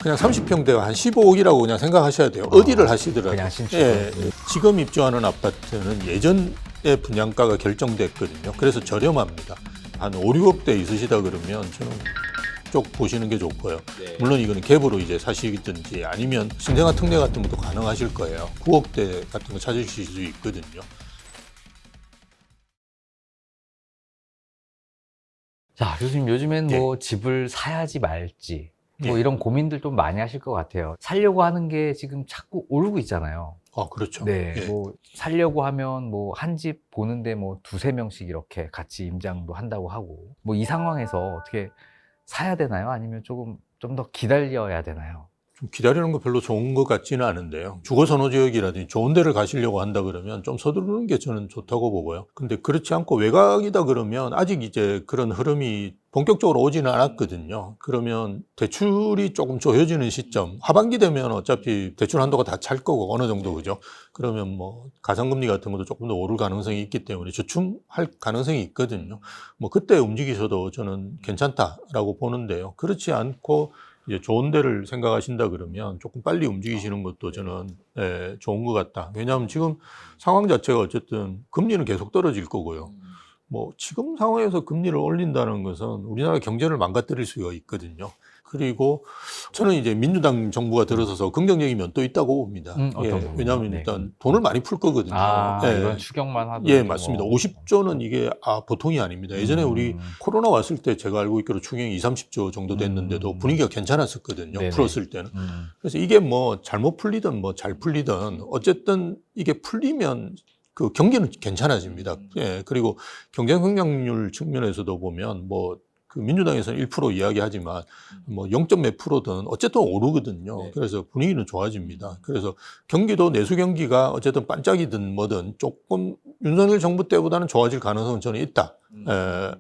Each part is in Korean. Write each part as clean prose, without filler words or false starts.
그냥 30평대가 한 15억이라고 그냥 생각하셔야 돼요. 어디를 하시더라도. 그냥 신축. 예, 지금 입주하는 아파트는 예전에 분양가가 결정됐거든요. 그래서 저렴합니다. 한 5, 6억대 있으시다 그러면 저는 쪽 보시는 게 좋고요. 네. 물론 이거는 갭으로 이제 사시든지 아니면 신생아 특례 같은 것도 가능하실 거예요. 9억대 같은 거 찾으실 수 있거든요. 자, 교수님 요즘엔 예. 뭐 집을 사야지 말지 뭐 예. 이런 고민들 좀 많이 하실 것 같아요. 살려고 하는 게 지금 자꾸 오르고 있잖아요. 그렇죠. 네, 예. 뭐 살려고 하면 뭐 한 집 보는데 뭐 두세 명씩 이렇게 같이 임장도 한다고 하고 뭐 이 상황에서 어떻게 사야 되나요? 아니면 조금 좀 더 기다려야 되나요? 좀 기다리는 거 별로 좋은 것 같지는 않은데요. 주거선호 지역이라든지 좋은 데를 가시려고 한다 그러면 좀 서두르는 게 저는 좋다고 보고요. 근데 그렇지 않고 외곽이다 그러면 아직 이제 그런 흐름이 본격적으로 오지는 않았거든요. 그러면 대출이 조금 조여지는 시점, 하반기 되면 어차피 대출 한도가 다 찰 거고 어느 정도 그죠? 그러면 뭐 가상금리 같은 것도 조금 더 오를 가능성이 있기 때문에 주춤할 가능성이 있거든요. 뭐 그때 움직이셔도 저는 괜찮다라고 보는데요. 그렇지 않고 이제 좋은 데를 생각하신다 그러면 조금 빨리 움직이시는 것도 저는 좋은 것 같다. 왜냐하면 지금 상황 자체가 어쨌든 금리는 계속 떨어질 거고요. 뭐 지금 상황에서 금리를 올린다는 것은 우리나라 경제를 망가뜨릴 수가 있거든요. 그리고 저는 이제 민주당 정부가 들어서서 긍정적인 면도 있다고 봅니다. 어떤 부분이요? 왜냐하면 네. 일단 돈을 많이 풀 거거든요. 이건 추경만 하도 예, 좀 맞습니다. 50조는 이게 보통이 아닙니다. 예전에 우리 코로나 왔을 때 제가 알고 있기로 추경이 2, 30조 정도 됐는데도 분위기가 괜찮았었거든요. 네네. 풀었을 때는. 그래서 이게 뭐 잘못 풀리든 뭐 잘 풀리든 어쨌든 이게 풀리면 그 경기는 괜찮아집니다. 예, 그리고 경제 성장률 측면에서도 보면 뭐 그 민주당에서는 1% 이야기하지만 뭐 0점 몇 프로든 어쨌든 오르거든요. 네. 그래서 분위기는 좋아집니다. 그래서 경기도 내수 경기가 어쨌든 반짝이든 뭐든 조금 윤석열 정부 때보다는 좋아질 가능성은 저는 있다.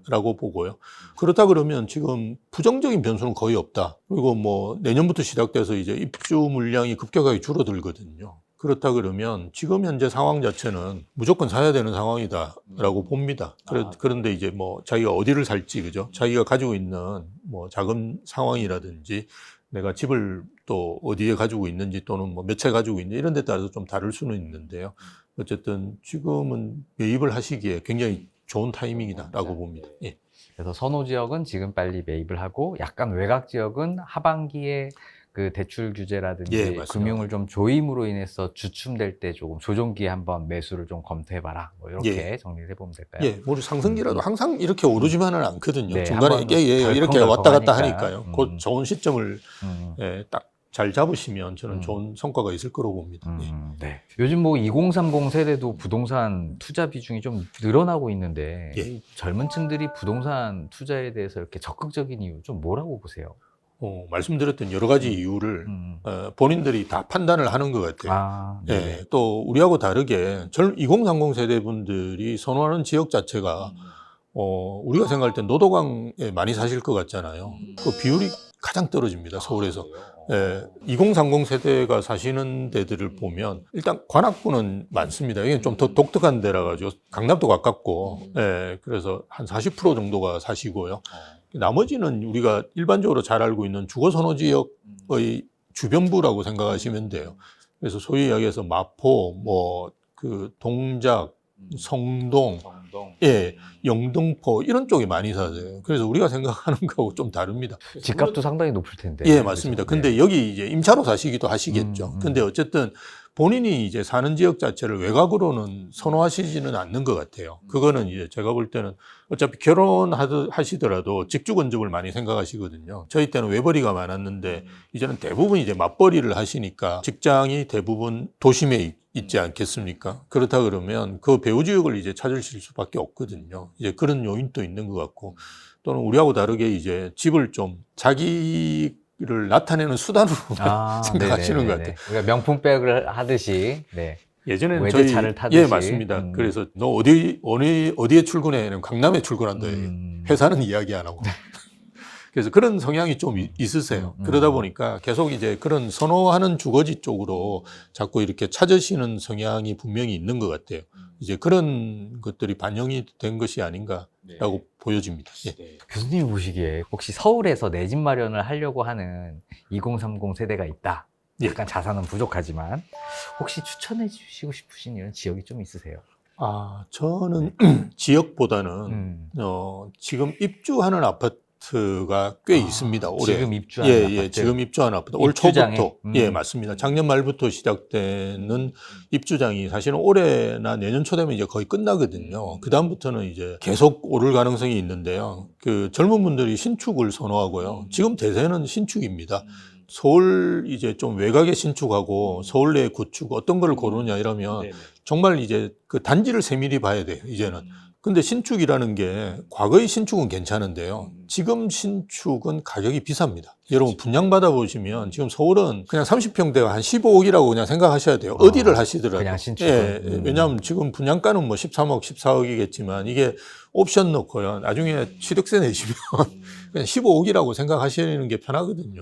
라고 보고요. 그렇다 그러면 지금 부정적인 변수는 거의 없다. 그리고 뭐 내년부터 시작돼서 이제 입주 물량이 급격하게 줄어들거든요. 그렇다 그러면 지금 현재 상황 자체는 무조건 사야 되는 상황이다라고 봅니다. 그런데 이제 뭐 자기가 어디를 살지, 그죠? 자기가 가지고 있는 뭐 자금 상황이라든지 내가 집을 또 어디에 가지고 있는지 또는 뭐 몇 채 가지고 있는지 이런 데 따라서 좀 다를 수는 있는데요. 어쨌든 지금은 매입을 하시기에 굉장히 좋은 타이밍이다라고 봅니다. 예. 그래서 선호 지역은 지금 빨리 매입을 하고 약간 외곽 지역은 하반기에 그 대출 규제라든지 예, 맞습니다. 금융을 좀 조임으로 인해서 주춤될 때 조금 조정기에 한번 매수를 좀 검토해봐라. 뭐 이렇게 정리를 해보면 될까요? 예, 우리 상승기라도 항상 이렇게 오르지만은 않거든요. 네, 중간에 한번 이렇게 왔다 갔다 덜컹덜컹하니까. 하니까요. 그 좋은 시점을 딱 잘 잡으시면 저는 좋은 성과가 있을 거라고 봅니다. 예. 네. 요즘 뭐 2030 세대도 부동산 투자 비중이 좀 늘어나고 있는데 예. 이 젊은 층들이 부동산 투자에 대해서 이렇게 적극적인 이유 좀 뭐라고 보세요? 말씀드렸던 여러 가지 이유를 본인들이 다 판단을 하는 것 같아요. 네. 또 우리하고 다르게 2030 세대 분들이 선호하는 지역 자체가 우리가 생각할 때 노도강에 많이 사실 것 같잖아요. 그 비율이 가장 떨어집니다. 서울에서. 2030 세대가 사시는 데들을 보면 일단 관악구는 많습니다. 이게 좀 더 독특한 데라 가지고 강남도 가깝고 그래서 한 40% 정도가 사시고요. 나머지는 우리가 일반적으로 잘 알고 있는 주거선호 지역의 주변부라고 생각하시면 돼요. 그래서 소위 이야기해서 마포, 뭐 그 동작, 성동, 영등포 이런 쪽에 많이 사세요. 그래서 우리가 생각하는 거하고 좀 다릅니다. 집값도 상당히 높을 텐데. 예, 맞습니다. 그렇죠? 근데 여기 이제 임차로 사시기도 하시겠죠. 근데 어쨌든 본인이 이제 사는 지역 자체를 외곽으로는 선호하시지는 않는 것 같아요. 그거는 이제 제가 볼 때는 어차피 결혼하시더라도 직주 건축을 많이 생각하시거든요. 저희 때는 외벌이가 많았는데 이제는 대부분 이제 맞벌이를 하시니까 직장이 대부분 도심에 있지 않겠습니까? 그렇다 그러면 그 배후 지역을 이제 찾으실 수밖에 없거든요. 이제 그런 요인도 있는 것 같고 또는 우리하고 다르게 이제 집을 좀 자기를 나타내는 수단으로 생각하시는 것 같아요. 우리가 명품백을 하듯이 예전에는 외제차를 타듯이. 예, 맞습니다. 그래서 너 어디에 출근해? 강남에 출근한다. 회사는 이야기 안 하고. 그래서 그런 성향이 좀 있으세요. 그러다 보니까 계속 이제 그런 선호하는 주거지 쪽으로 자꾸 이렇게 찾으시는 성향이 분명히 있는 것 같아요. 이제 그런 것들이 반영이 된 것이 아닌가라고 보여집니다. 예. 교수님이 보시기에 혹시 서울에서 내 집 마련을 하려고 하는 2030 세대가 있다. 예. 약간 자산은 부족하지만 혹시 추천해 주시고 싶으신 이런 지역이 좀 있으세요? 저는 지역보다는 지금 입주하는 아파트가 꽤 있습니다. 올해. 지금 입주하는 아파트? 지금 입주하는 아파트. 올 입주장에? 초부터. 예, 맞습니다. 작년 말부터 시작되는 입주장이 사실은 올해나 내년 초 되면 이제 거의 끝나거든요. 그다음부터는 이제 계속 오를 가능성이 있는데요. 그 젊은 분들이 신축을 선호하고요. 지금 대세는 신축입니다. 서울 이제 좀 외곽에 신축하고 서울 내 구축 어떤 걸 고르냐 이러면 정말 이제 그 단지를 세밀히 봐야 돼요, 이제는. 근데 신축이라는 게 과거의 신축은 괜찮은데요. 지금 신축은 가격이 비쌉니다. 여러분 분양받아 보시면 지금 서울은 그냥 30평대가 한 15억이라고 그냥 생각하셔야 돼요. 어디를 하시더라도. 그냥 신축은. 왜냐하면 지금 분양가는 뭐 13억, 14억이겠지만 이게 옵션 넣고요. 나중에 취득세 내시면 그냥 15억이라고 생각하시는 게 편하거든요.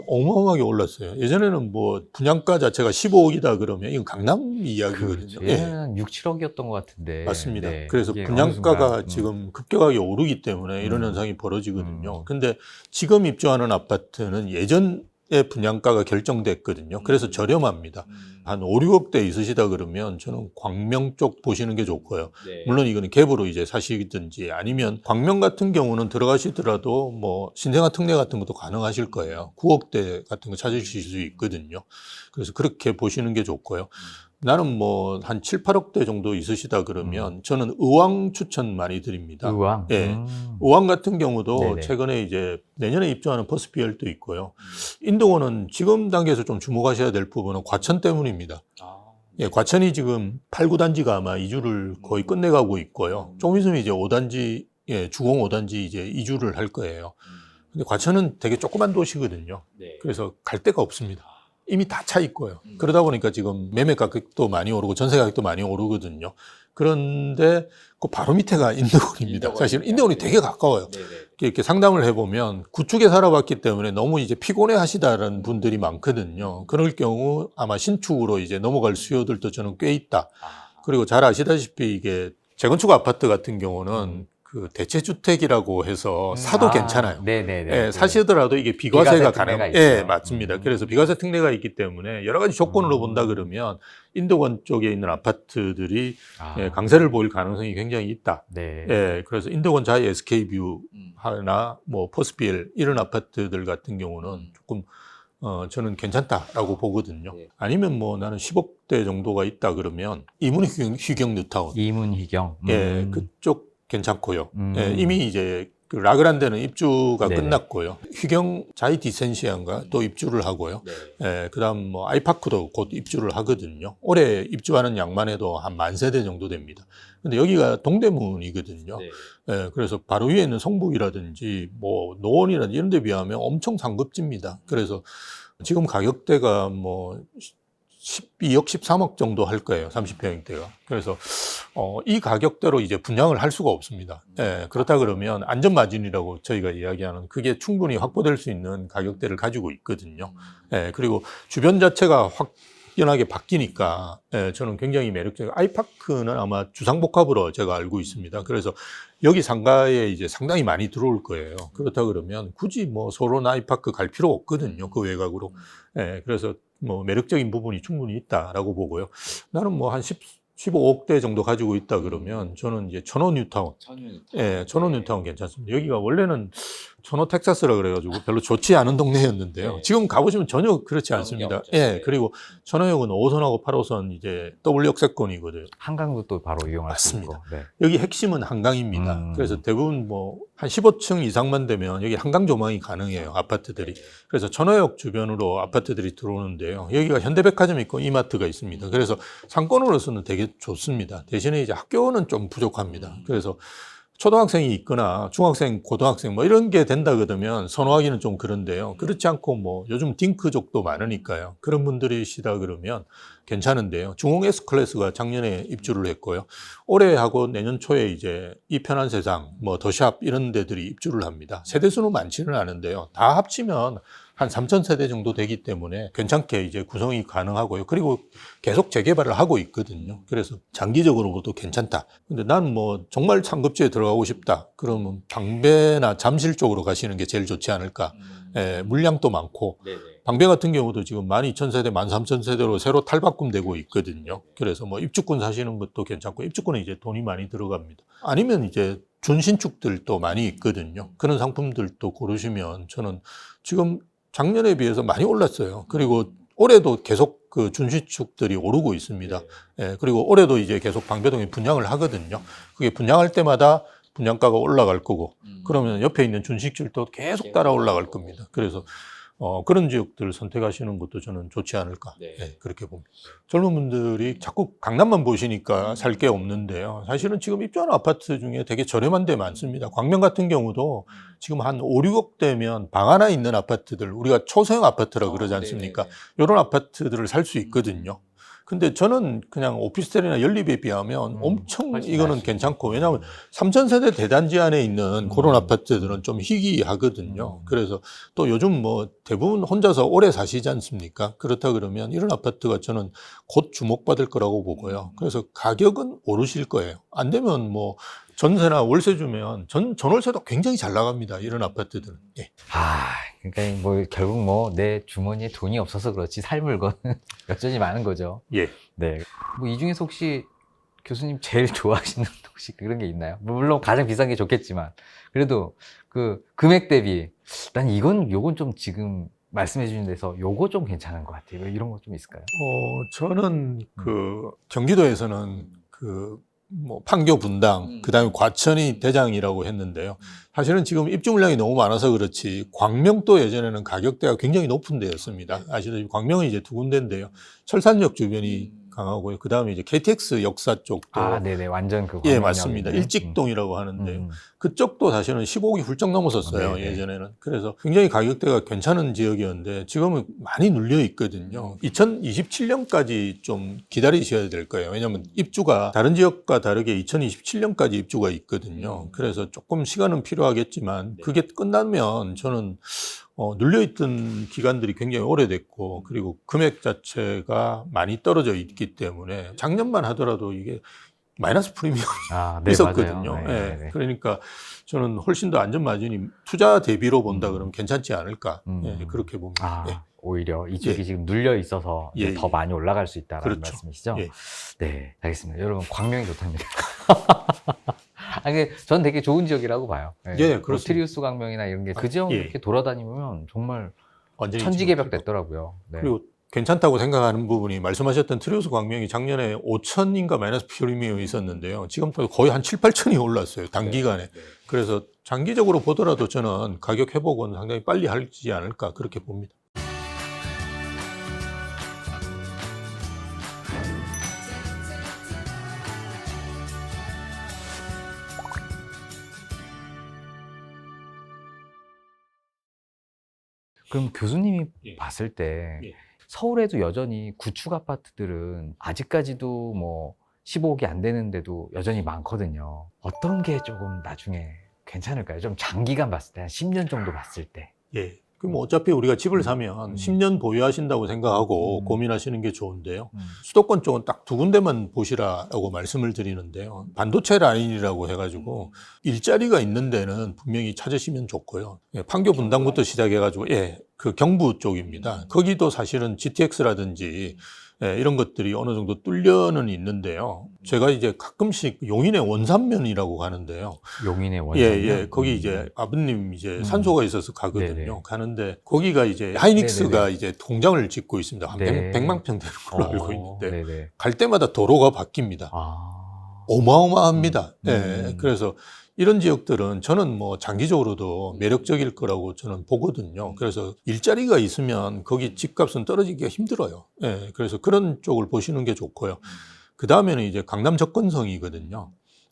어마어마하게 올랐어요. 예전에는 뭐 분양가 자체가 15억이다 그러면 이건 강남 이야기거든요. 예전에는 6, 7억이었던 것 같은데. 맞습니다. 네. 그래서 이게 분양가가 어느 순간, 지금 급격하게 오르기 때문에 이런 현상이 벌어지거든요. 근데 지금 입주하는 아파트는 예전에 분양가가 결정됐거든요. 그래서 저렴합니다. 한 5, 6억대 있으시다 그러면 저는 광명 쪽 보시는 게 좋고요. 물론 이거는 갭으로 이제 사시든지 아니면 광명 같은 경우는 들어가시더라도 뭐 신생아 특례 같은 것도 가능하실 거예요. 9억대 같은 거 찾으실 수 있거든요. 그래서 그렇게 보시는 게 좋고요. 나는 뭐 한 7, 8억대 정도 있으시다 그러면 저는 의왕 추천 많이 드립니다. 의왕? 예. 의왕 같은 경우도 네네. 최근에 이제 내년에 입주하는 퍼스피엘도 있고요. 인도원은 지금 단계에서 좀 주목하셔야 될 부분은 과천 때문입니다. 예, 과천이 지금 8, 9단지가 아마 이주를 거의 끝내가고 있고요. 좀 있으면 이제 5단지, 예, 주공 5단지 이제 이주를 할 거예요. 근데 과천은 되게 조그만 도시거든요. 그래서 갈 데가 없습니다. 이미 다 차 있고요. 그러다 보니까 지금 매매 가격도 많이 오르고 전세 가격도 많이 오르거든요. 그런데 그 바로 밑에가 인도원입니다. 사실 인도원이 되게 가까워요. 이렇게 상담을 해보면 구축에 살아봤기 때문에 너무 이제 피곤해 하시다라는 분들이 많거든요. 그럴 경우 아마 신축으로 이제 넘어갈 수요들도 저는 꽤 있다. 그리고 잘 아시다시피 이게 재건축 아파트 같은 경우는 그 대체주택이라고 해서 사도 괜찮아요. 네네네. 예, 사시더라도 이게 비과세가 비과세 특례가 가능. 있어요. 예, 맞습니다. 그래서 비과세 특례가 있기 때문에 여러 가지 조건으로 본다 그러면 인도권 쪽에 있는 아파트들이 예, 강세를 보일 가능성이 굉장히 있다. 네. 예, 그래서 인도권 자이 SK뷰 하나 뭐 퍼스피엘 이런 아파트들 같은 경우는 조금 저는 괜찮다라고 보거든요. 아니면 뭐 나는 10억대 정도가 있다 그러면 이문희경 뉴타운. 이문희경. 예, 그쪽 괜찮고요. 예, 이미 이제 그 라그란데는 입주가 네네. 끝났고요. 휘경 자이 디센시아인가 또 입주를 하고요. 예, 그다음 뭐 아이파크도 곧 입주를 하거든요. 올해 입주하는 양만 해도 한 10,000세대 정도 됩니다. 근데 여기가 동대문이거든요. 예, 그래서 바로 위에 있는 성북이라든지 뭐 노원이라든지 이런 데 비하면 엄청 상급지입니다. 그래서 지금 가격대가 뭐 12억, 13억 정도 할 거예요. 30평대가. 그래서 이 가격대로 이제 분양을 할 수가 없습니다. 예, 그렇다 그러면 안전마진이라고 저희가 이야기하는 그게 충분히 확보될 수 있는 가격대를 가지고 있거든요. 예, 그리고 주변 자체가 확연하게 바뀌니까 예, 저는 굉장히 매력적이고 아이파크는 아마 주상복합으로 제가 알고 있습니다. 그래서 여기 상가에 이제 상당히 많이 들어올 거예요. 그렇다 그러면 굳이 뭐 서로나 아이파크 갈 필요 없거든요. 그 외곽으로. 예, 그래서 뭐 매력적인 부분이 충분히 있다라고 보고요. 나는 뭐 한 15억대 정도 가지고 있다 그러면 저는 이제 천호 뉴타운. 예, 천호 뉴타운 괜찮습니다. 여기가 원래는 천호 텍사스라 그래가지고 별로 좋지 않은 동네였는데요. 지금 가보시면 전혀 그렇지 않습니다. 예, 그리고 천호역은 5호선하고 8호선 이제 더블 역세권이거든요. 한강도 또 바로 이용할 수 있고. 맞습니다. 여기 핵심은 한강입니다. 그래서 대부분 뭐 한 15층 이상만 되면 여기 한강 조망이 가능해요. 아파트들이. 그래서 천호역 주변으로 아파트들이 들어오는데요. 여기가 현대백화점 있고 이마트가 있습니다. 그래서 상권으로서는 되게 좋습니다. 대신에 이제 학교는 좀 부족합니다. 그래서 초등학생이 있거나 중학생, 고등학생 뭐 이런 게 된다 그러면 선호하기는 좀 그런데요. 그렇지 않고 뭐 요즘 딩크족도 많으니까요. 그런 분들이시다 그러면 괜찮은데요. 중흥 S클래스가 작년에 입주를 했고요. 올해 하고 내년 초에 이제 이 편한 세상, 뭐 더샵 이런 데들이 입주를 합니다. 세대수는 많지는 않은데요. 다 합치면 한 3,000세대 정도 되기 때문에 괜찮게 이제 구성이 가능하고요. 그리고 계속 재개발을 하고 있거든요. 그래서 장기적으로도 괜찮다. 근데 난 뭐 정말 상급지에 들어가고 싶다. 그러면 방배나 잠실 쪽으로 가시는 게 제일 좋지 않을까. 예, 물량도 많고. 방배 같은 경우도 지금 12,000세대, 13,000세대로 새로 탈바꿈되고 있거든요. 그래서 뭐 입주권 사시는 것도 괜찮고, 입주권은 이제 돈이 많이 들어갑니다. 아니면 이제 준신축들도 많이 있거든요. 그런 상품들도 고르시면 저는 지금 작년에 비해서 많이 올랐어요. 그리고 올해도 계속 그 준신축들이 오르고 있습니다. 예, 그리고 올해도 이제 계속 방배동에 분양을 하거든요. 그게 분양할 때마다 분양가가 올라갈 거고, 그러면 옆에 있는 준신축들도 계속 따라 올라갈 겁니다. 그래서 그런 지역들을 선택하시는 것도 저는 좋지 않을까. 예, 그렇게 봅니다. 젊은 분들이 자꾸 강남만 보시니까 살 게 없는데요. 사실은 지금 입주하는 아파트 중에 되게 저렴한 데 많습니다. 광명 같은 경우도 지금 한 5, 6억 대면 방 하나 있는 아파트들, 우리가 초소형 아파트라고 그러지 않습니까? 이런 아파트들을 살 수 있거든요. 근데 저는 그냥 오피스텔이나 연립에 비하면 엄청 이거는 괜찮고, 왜냐하면 3,000세대 대단지 안에 있는 그런 아파트들은 좀 희귀하거든요. 그래서 또 요즘 뭐 대부분 혼자서 오래 사시지 않습니까? 그렇다 그러면 이런 아파트가 저는 곧 주목받을 거라고 보고요. 그래서 가격은 오르실 거예요. 안 되면 뭐 전세나 월세 주면 전월세도 굉장히 잘 나갑니다. 이런 아파트들은. 예. 그러니까 뭐 결국 뭐 내 주머니에 돈이 없어서 그렇지 살 물건은 여전히 많은 거죠. 예. 네. 뭐 이 중에서 혹시 교수님 제일 좋아하시는 혹시 그런 게 있나요? 물론 가장 비싼 게 좋겠지만 그래도 그 금액 대비 난 요건 좀 지금 말씀해 주신 데서 요거 좀 괜찮은 것 같아요. 이런 거 좀 있을까요? 저는 그 경기도에서는 그 뭐 판교 분당, 그다음에 과천이 대장이라고 했는데요. 사실은 지금 입주 물량이 너무 많아서 그렇지 광명도 예전에는 가격대가 굉장히 높은 데였습니다. 아시다시피 광명은 이제 두 군데인데요. 철산역 주변이 강하고요. 그다음에 이제 KTX 역사 쪽도 네네. 완전 그 예, 광명역이네요. 맞습니다. 일직동이라고 하는데요. 그쪽도 사실은 15억이 훌쩍 넘었었어요. 네네. 예전에는. 그래서 굉장히 가격대가 괜찮은 지역이었는데 지금은 많이 눌려 있거든요. 2027년까지 좀 기다리셔야 될 거예요. 왜냐하면 입주가 다른 지역과 다르게 2027년까지 입주가 있거든요. 그래서 조금 시간은 필요하겠지만 그게 끝나면 저는 눌려있던 기간들이 굉장히 오래됐고, 그리고 금액 자체가 많이 떨어져 있기 때문에 작년만 하더라도 이게 마이너스 프리미엄이 네, 있었거든요. 맞아요. 예. 네. 그러니까 저는 훨씬 더 안전 마진이 투자 대비로 본다 그러면 괜찮지 않을까. 예, 그렇게 봅니다. 예. 오히려 이쪽이 예. 지금 눌려 있어서 예, 더 예. 많이 올라갈 수 있다는 그렇죠. 말씀이시죠? 예. 네, 알겠습니다. 여러분 광명이 좋답니다. 저는 되게 좋은 지역이라고 봐요. 예, 그렇습니다. 트리우스 광명이나 이런 게 그 지역 예. 이렇게 돌아다니면 정말 완전히 천지개벽 지금 됐더라고요. 네. 그리고 괜찮다고 생각하는 부분이 말씀하셨던 트리우스 광명이 작년에 5천인가 마이너스 프리미엄이 있었는데요. 지금 거의 한 7, 8천이 올랐어요. 단기간에. 그래서 장기적으로 보더라도 저는 가격 회복은 상당히 빨리 하지 않을까 그렇게 봅니다. 그럼 교수님이 예. 봤을 때 예. 서울에도 여전히 구축 아파트들은 아직까지도 뭐 15억이 안 되는데도 여전히 많거든요. 어떤 게 조금 나중에 괜찮을까요? 좀 장기간 봤을 때, 한 10년 정도 봤을 때. 예. 그럼 어차피 우리가 집을 사면 10년 보유하신다고 생각하고 고민하시는 게 좋은데요. 수도권 쪽은 딱 두 군데만 보시라고 말씀을 드리는데요. 반도체 라인이라고 해가지고 일자리가 있는 데는 분명히 찾으시면 좋고요. 예, 판교 분당부터 시작해가지고 그 경부 쪽입니다. 거기도 사실은 GTX라든지 이런 것들이 어느 정도 뚫려는 있는데요. 제가 이제 가끔씩 용인의 원산면이라고 가는데요. 용인의 원산면? 거기 이제 아버님 이제 산소가 있어서 가거든요. 네네. 가는데 거기가 이제 하이닉스가 네네네. 이제 동장을 짓고 있습니다. 한 네. 100만 평 되는 걸로 알고 있는데 네네. 갈 때마다 도로가 바뀝니다. 어마어마합니다. 그래서 이런 지역들은 저는 뭐 장기적으로도 매력적일 거라고 저는 보거든요. 그래서 일자리가 있으면 거기 집값은 떨어지기가 힘들어요. 그래서 그런 쪽을 보시는 게 좋고요. 그 다음에는 이제 강남 접근성이거든요.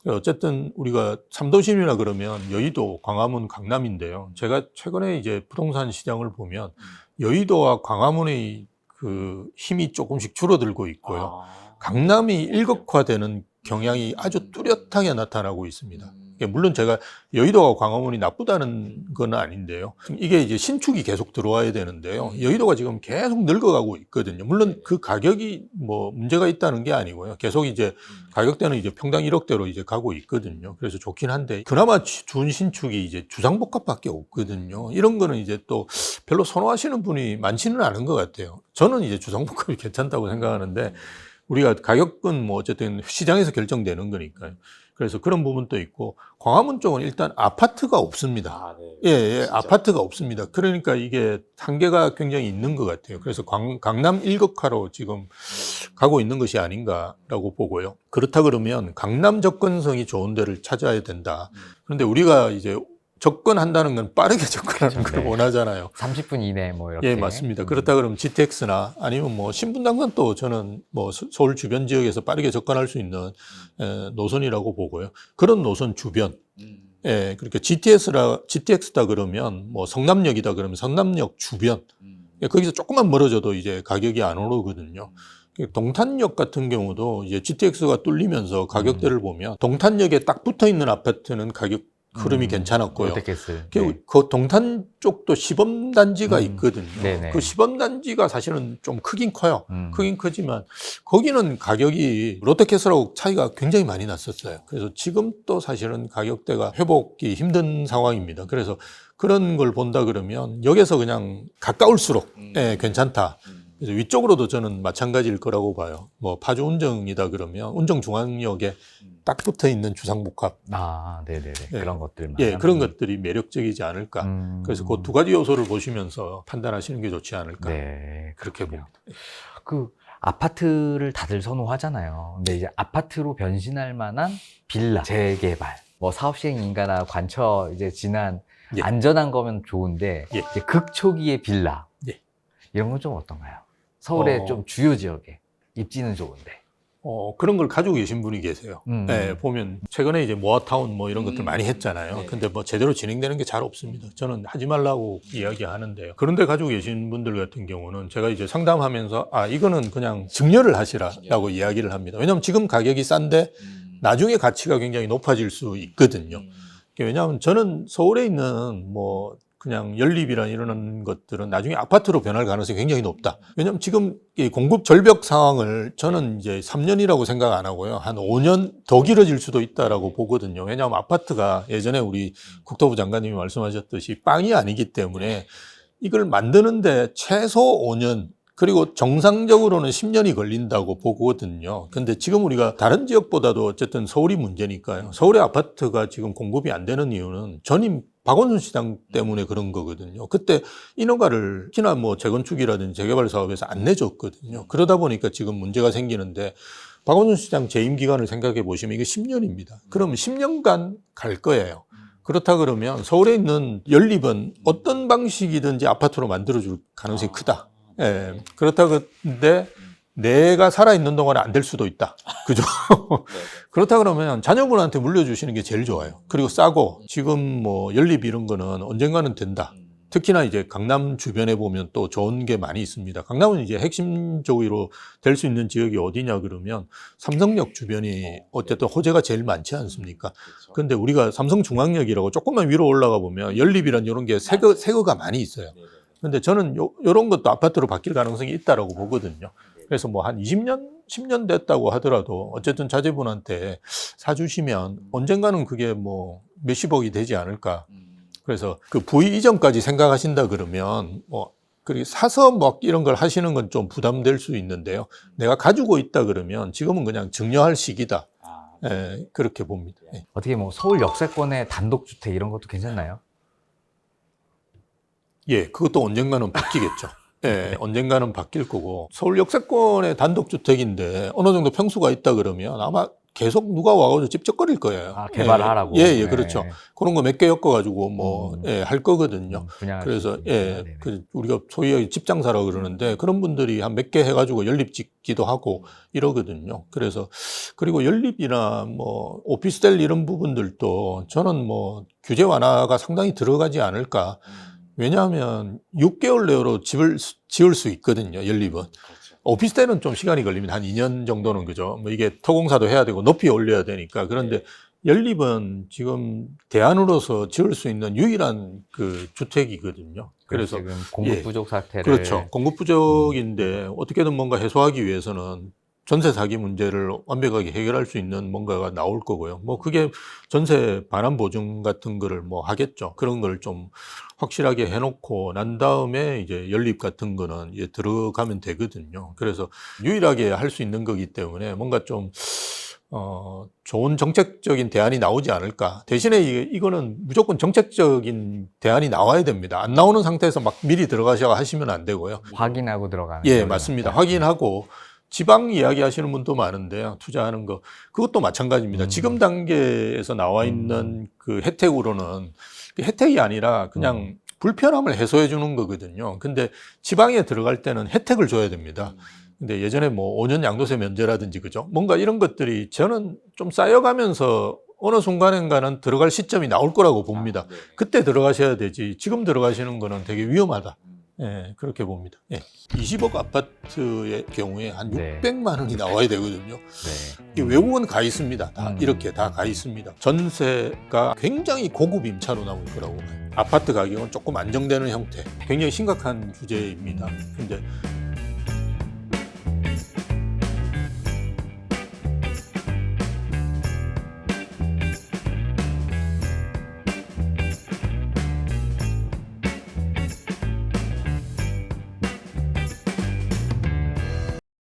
어쨌든 우리가 3도심이라 그러면 여의도, 광화문, 강남인데요. 제가 최근에 이제 부동산 시장을 보면 여의도와 광화문의 그 힘이 조금씩 줄어들고 있고요. 강남이 일극화되는 경향이 아주 뚜렷하게 나타나고 있습니다. 물론 제가 여의도와 광화문이 나쁘다는 건 아닌데요. 이게 이제 신축이 계속 들어와야 되는데요. 여의도가 지금 계속 늙어가고 있거든요. 물론 그 가격이 뭐 문제가 있다는 게 아니고요. 계속 이제 가격대는 이제 평당 1억대로 이제 가고 있거든요. 그래서 좋긴 한데 그나마 좋은 신축이 이제 주상복합밖에 없거든요. 이런 거는 이제 또 별로 선호하시는 분이 많지는 않은 것 같아요. 저는 이제 주상복합이 괜찮다고 생각하는데 우리가 가격은 뭐 어쨌든 시장에서 결정되는 거니까요. 그래서 그런 부분도 있고 광화문 쪽은 일단 아파트가 없습니다. 예, 아파트가 없습니다. 그러니까 이게 한계가 굉장히 있는 것 같아요. 그래서 강남 일극화로 지금 가고 있는 것이 아닌가라고 보고요. 그렇다 그러면 강남 접근성이 좋은 데를 찾아야 된다. 그런데 우리가 이제 접근한다는 건 빠르게 접근하는 걸 원하잖아요. 30분 이내 뭐 이렇게. 예, 맞습니다. 그렇다 그러면 GTX나 아니면 뭐 신분당선도 저는 뭐 서울 주변 지역에서 빠르게 접근할 수 있는 노선이라고 보고요. 그런 노선 주변. 예, 그러니까 GTX다 그러면 뭐 성남역이다 그러면 성남역 주변. 예, 거기서 조금만 멀어져도 이제 가격이 안 오르거든요. 동탄역 같은 경우도 이제 GTX가 뚫리면서 가격대를 보면 동탄역에 딱 붙어 있는 아파트는 가격 흐름이 괜찮았고요. 그 동탄 쪽도 시범단지가 있거든요. 네네. 그 시범단지가 사실은 좀 크긴 커요. 크긴 크지만 거기는 가격이 롯데캐슬하고 차이가 굉장히 많이 났었어요. 그래서 지금 또 사실은 가격대가 회복이 힘든 상황입니다. 그래서 그런 걸 본다 그러면 여기서 그냥 가까울수록 예, 괜찮다. 그래서 위쪽으로도 저는 마찬가지일 거라고 봐요. 뭐 파주 운정이다 그러면 운정중앙역에 딱 붙어 있는 주상복합. 네네네. 예. 그런 것들만. 예, 그런 것들이 매력적이지 않을까. 그래서 그 두 가지 요소를 보시면서 판단하시는 게 좋지 않을까. 네, 그렇게 봅니다. 그 아파트를 다들 선호하잖아요. 근데 이제 아파트로 변신할 만한 빌라, 재개발, 뭐 사업시행 인가나 관처 이제 지난 예. 안전한 거면 좋은데 예. 이제 극초기의 빌라 예. 이런 건 좀 어떤가요? 서울의 좀 주요 지역에 입지는 좋은데. 그런 걸 가지고 계신 분이 계세요. 예, 보면 최근에 이제 모아타운 뭐 이런 것들 많이 했잖아요. 네. 근데 뭐 제대로 진행되는 게 잘 없습니다. 저는 하지 말라고 이야기하는데요. 그런데 가지고 계신 분들 같은 경우는 제가 이제 상담하면서 이거는 그냥 증여를 하시라라고 이야기를 합니다. 왜냐하면 지금 가격이 싼데 나중에 가치가 굉장히 높아질 수 있거든요. 왜냐하면 저는 서울에 있는 뭐 그냥 연립이나 이런 것들은 나중에 아파트로 변할 가능성이 굉장히 높다. 왜냐하면 지금 이 공급 절벽 상황을 저는 이제 3년이라고 생각 안 하고요. 한 5년 더 길어질 수도 있다라고 보거든요. 왜냐하면 아파트가 예전에 우리 국토부 장관님이 말씀하셨듯이 빵이 아니기 때문에 이걸 만드는데 최소 5년 그리고 정상적으로는 10년이 걸린다고 보거든요. 근데 지금 우리가 다른 지역보다도 어쨌든 서울이 문제니까요. 서울의 아파트가 지금 공급이 안 되는 이유는 전임 박원순 시장 때문에 그런 거거든요. 그때 인허가를 특히나 뭐 재건축이라든지 재개발 사업에서 안 내줬거든요. 그러다 보니까 지금 문제가 생기는데 박원순 시장 재임 기간을 생각해 보시면 이게 10년입니다. 그러면 10년간 갈 거예요. 그렇다 그러면 서울에 있는 연립은 어떤 방식이든지 아파트로 만들어줄 가능성이 크다. 예, 그렇다 근데 내가 살아있는 동안은 안 될 수도 있다. 그죠? 그렇다 그러면 자녀분한테 물려주시는 게 제일 좋아요. 그리고 싸고 지금 뭐 연립 이런 거는 언젠가는 된다. 특히나 이제 강남 주변에 보면 또 좋은 게 많이 있습니다. 강남은 이제 핵심적으로 될 수 있는 지역이 어디냐 그러면 삼성역 주변이 어쨌든 호재가 제일 많지 않습니까? 그런데 우리가 삼성중앙역이라고 조금만 위로 올라가 보면 연립이란 이런 게 새거가 많이 있어요. 근데 저는 요런 것도 아파트로 바뀔 가능성이 있다라고 보거든요. 그래서 뭐 한 20년, 10년 됐다고 하더라도 어쨌든 자제분한테 사주시면 언젠가는 그게 뭐 몇십억이 되지 않을까. 그래서 그 부의 이전까지 생각하신다 그러면 뭐 그리고 사서 막 이런 걸 하시는 건 좀 부담될 수 있는데요. 내가 가지고 있다 그러면 지금은 그냥 증여할 시기다. 예, 그렇게 봅니다. 예. 어떻게 뭐 서울 역세권의 단독주택 이런 것도 괜찮나요? 예, 그것도 언젠가는 바뀌겠죠. 예, 언젠가는 바뀔 거고 서울 역세권의 단독주택인데 어느 정도 평수가 있다 그러면 아마 계속 누가 와가지고 찝쩍거릴 거예요. 아, 개발을 예, 하라고. 예, 네. 그렇죠. 그런 거 몇 개 엮어가지고 뭐 할 거거든요. 분양할 그래서 수 있으니까. 예, 네네. 그 우리가 소위 집장사라고 그러는데 그런 분들이 한 몇 개 해가지고 연립 짓기도 하고 이러거든요. 그래서 그리고 연립이나 뭐 오피스텔 이런 부분들도 저는 뭐 규제 완화가 상당히 들어가지 않을까. 왜냐하면 6개월 내로 집을 지을 수 있거든요. 연립은. 오피스텔은 좀 시간이 걸립니다. 한 2년 정도는 그죠. 뭐 이게 토공사도 해야 되고 높이 올려야 되니까. 그런데 연립은 지금 대안으로서 지을 수 있는 유일한 그 주택이거든요. 그래서 지금 공급 예, 부족 사태를 그렇죠. 공급 부족인데 어떻게든 뭔가 해소하기 위해서는 전세 사기 문제를 완벽하게 해결할 수 있는 뭔가가 나올 거고요. 뭐 그게 전세 반환 보증 같은 거를 뭐 하겠죠. 그런 걸 좀 확실하게 해놓고 난 다음에 이제 연립 같은 거는 이제 들어가면 되거든요. 그래서 유일하게 할 수 있는 거기 때문에 뭔가 좀 좋은 정책적인 대안이 나오지 않을까. 대신에 이거는 무조건 정책적인 대안이 나와야 됩니다. 안 나오는 상태에서 막 미리 들어가셔 하시면 안 되고요. 확인하고 들어가는 예, 거죠. 맞습니다. 확인하고 지방 이야기 하시는 분도 많은데요. 투자하는 거. 그것도 마찬가지입니다. 지금 단계에서 나와 있는 그 혜택으로는 그 혜택이 아니라 그냥 불편함을 해소해 주는 거거든요. 근데 지방에 들어갈 때는 혜택을 줘야 됩니다. 근데 예전에 뭐 5년 양도세 면제라든지 그죠? 뭔가 이런 것들이 저는 좀 쌓여가면서 어느 순간인가는 들어갈 시점이 나올 거라고 봅니다. 그때 들어가셔야 되지. 지금 들어가시는 거는 되게 위험하다. 예, 그렇게 봅니다. 예. 20억 아파트의 경우에 한 네. 600만 원이 나와야 되거든요. 네. 이게 외국은 가 있습니다. 다 이렇게 다 가 있습니다. 전세가 굉장히 고급 임차로 나올 거라고 봐요. 아파트 가격은 조금 안정되는 형태. 굉장히 심각한 주제입니다. 근데